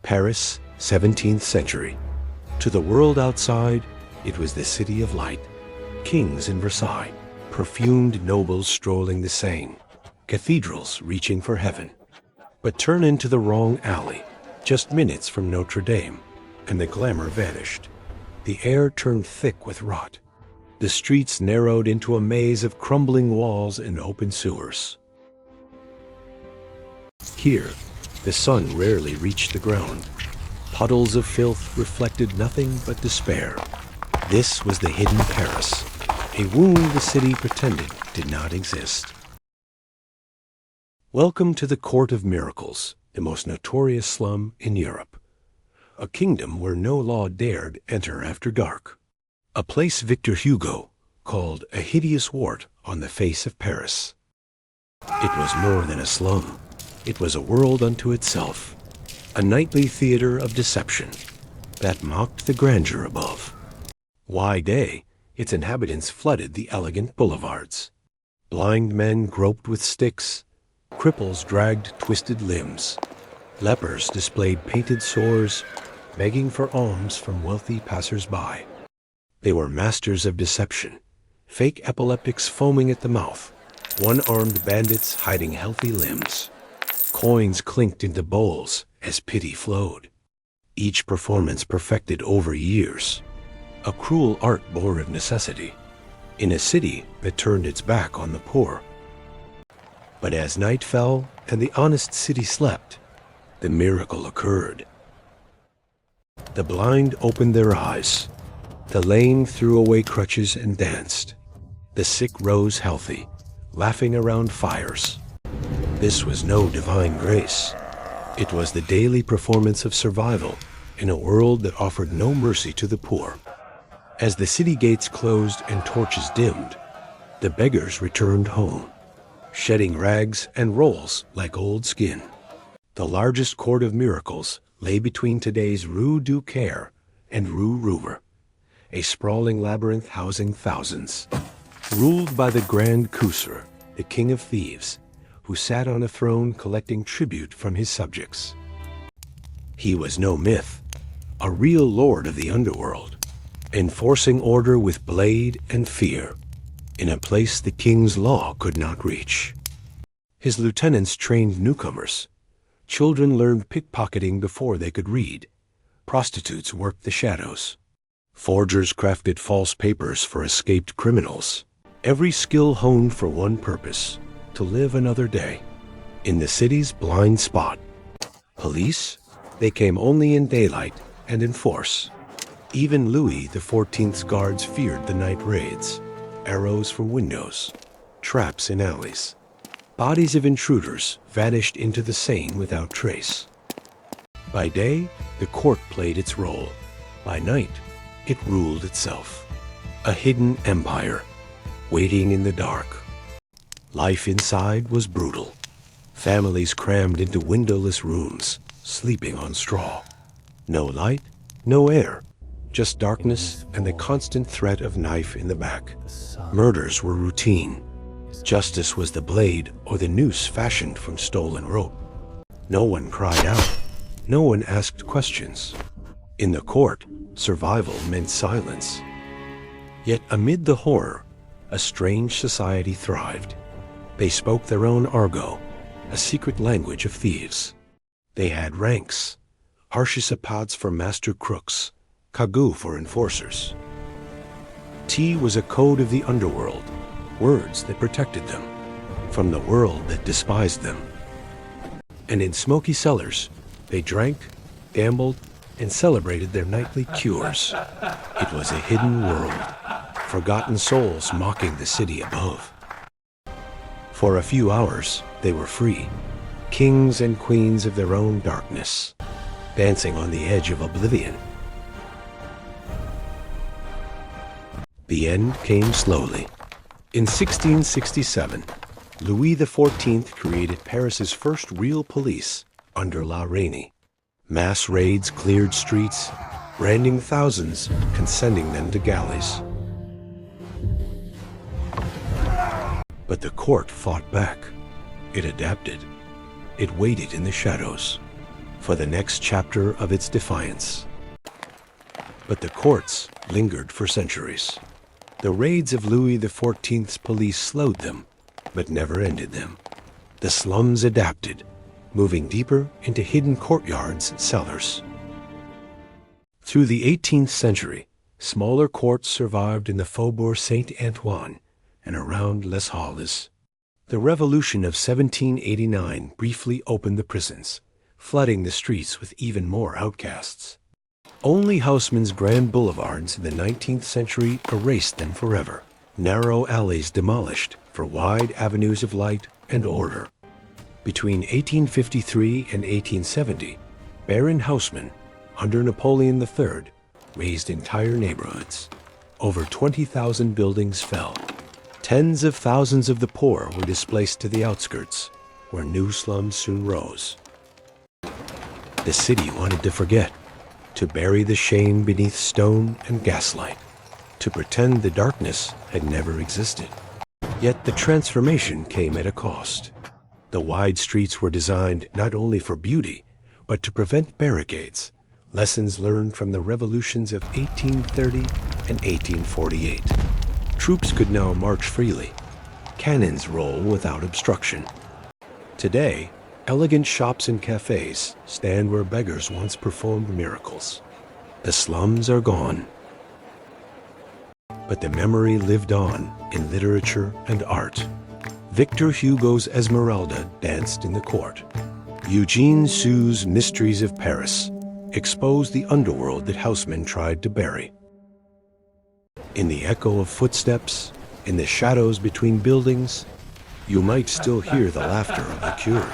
Paris, 17th century. To the world outside, it was the city of light. Kings in Versailles, perfumed nobles strolling the Seine, cathedrals reaching for heaven. But turn into the wrong alley, just minutes from Notre-Dame, and the glamour vanished. The air turned thick with rot. The streets narrowed into a maze of crumbling walls and open sewers. Here, the sun rarely reached the ground. Puddles of filth reflected nothing but despair. This was the hidden Paris, a wound the city pretended did not exist. Welcome to the Court of Miracles, the most notorious slum in Europe. A kingdom where no law dared enter after dark. A place Victor Hugo called a hideous wart on the face of Paris. It was more than a slum. It was a world unto itself, a nightly theater of deception that mocked the grandeur above. By day, its inhabitants flooded the elegant boulevards. Blind men groped with sticks, cripples dragged twisted limbs, lepers displayed painted sores, begging for alms from wealthy passers-by. They were masters of deception, fake epileptics foaming at the mouth, one-armed bandits hiding healthy limbs. Coins clinked into bowls as pity flowed. Each performance perfected over years. A cruel art born of necessity, in a city that turned its back on the poor. But as night fell and the honest city slept, the miracle occurred. The blind opened their eyes. The lame threw away crutches and danced. The sick rose healthy, laughing around fires. This was no divine grace. It was the daily performance of survival in a world that offered no mercy to the poor. As the city gates closed and torches dimmed, the beggars returned home, shedding rags and rolls like old skin. The largest court of miracles lay between today's Rue du Coësre and Rue Rouver, a sprawling labyrinth housing thousands. Ruled by the Grand Coeur, the king of thieves, who sat on a throne collecting tribute from his subjects. He was no myth, a real lord of the underworld, enforcing order with blade and fear, in a place the king's law could not reach. His lieutenants trained newcomers. Children learned pickpocketing before they could read. Prostitutes worked the shadows. Forgers crafted false papers for escaped criminals. Every skill honed for one purpose: to live another day. In the city's blind spot. Police? They came only in daylight and in force. Even Louis XIV's guards feared the night raids, arrows from windows, traps in alleys. Bodies of intruders vanished into the Seine without trace. By day, the court played its role. By night, it ruled itself. A hidden empire, waiting in the dark. Life inside was brutal. Families crammed into windowless rooms, sleeping on straw. No light, no air, just darkness and the constant threat of knife in the back. Murders were routine. Justice was the blade or the noose fashioned from stolen rope. No one cried out. No one asked questions. In the court, survival meant silence. Yet amid the horror, a strange society thrived. They spoke their own argot, a secret language of thieves. They had ranks, archisipads for master crooks, cagoux for enforcers. T was a code of the underworld, words that protected them from the world that despised them. And in smoky cellars, they drank, gambled, and celebrated their nightly cures. It was a hidden world, forgotten souls mocking the city above. For a few hours, they were free, kings and queens of their own darkness, dancing on the edge of oblivion. The end came slowly. In 1667, Louis XIV created Paris's first real police under La Reine. Mass raids cleared streets, branding thousands and sending them to galleys. But the court fought back. It adapted. It waited in the shadows. for the next chapter of its defiance. But the courts lingered for centuries. The raids of Louis XIV's police slowed them, but never ended them. The slums adapted, moving deeper into hidden courtyards and cellars. Through the 18th century, smaller courts survived in the Faubourg Saint-Antoine and around Les Halles. The Revolution of 1789 briefly opened the prisons, flooding the streets with even more outcasts. Only Haussmann's grand boulevards in the 19th century erased them forever, narrow alleys demolished for wide avenues of light and order. Between 1853 and 1870, Baron Haussmann, under Napoleon III, razed entire neighborhoods. Over 20,000 buildings fell. Tens of thousands of the poor were displaced to the outskirts, where new slums soon rose. The city wanted to forget, to bury the shame beneath stone and gaslight, to pretend the darkness had never existed. Yet the transformation came at a cost. The wide streets were designed not only for beauty, but to prevent barricades, lessons learned from the revolutions of 1830 and 1848. Troops could now march freely. Cannons roll without obstruction. Today, elegant shops and cafes stand where beggars once performed miracles. The slums are gone. But the memory lived on in literature and art. Victor Hugo's Esmeralda danced in the court. Eugene Sue's Mysteries of Paris exposed the underworld that Haussmann tried to bury. In the echo of footsteps, in the shadows between buildings, you might still hear the laughter of the Coeur,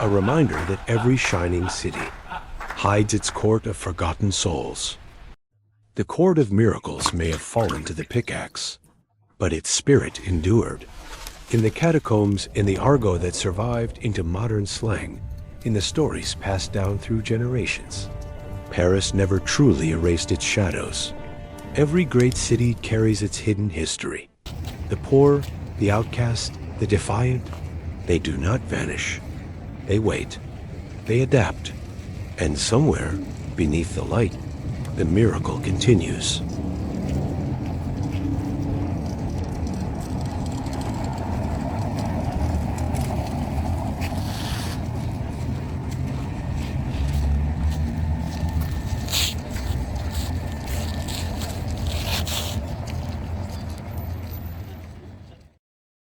a reminder that every shining city hides its court of forgotten souls. The court of miracles may have fallen to the pickaxe, but its spirit endured. In the catacombs, in the argot that survived into modern slang, in the stories passed down through generations, Paris never truly erased its shadows. Every great city carries its hidden history. The poor, the outcast, the defiant, they do not vanish. They wait, they adapt, and somewhere beneath the light, the miracle continues.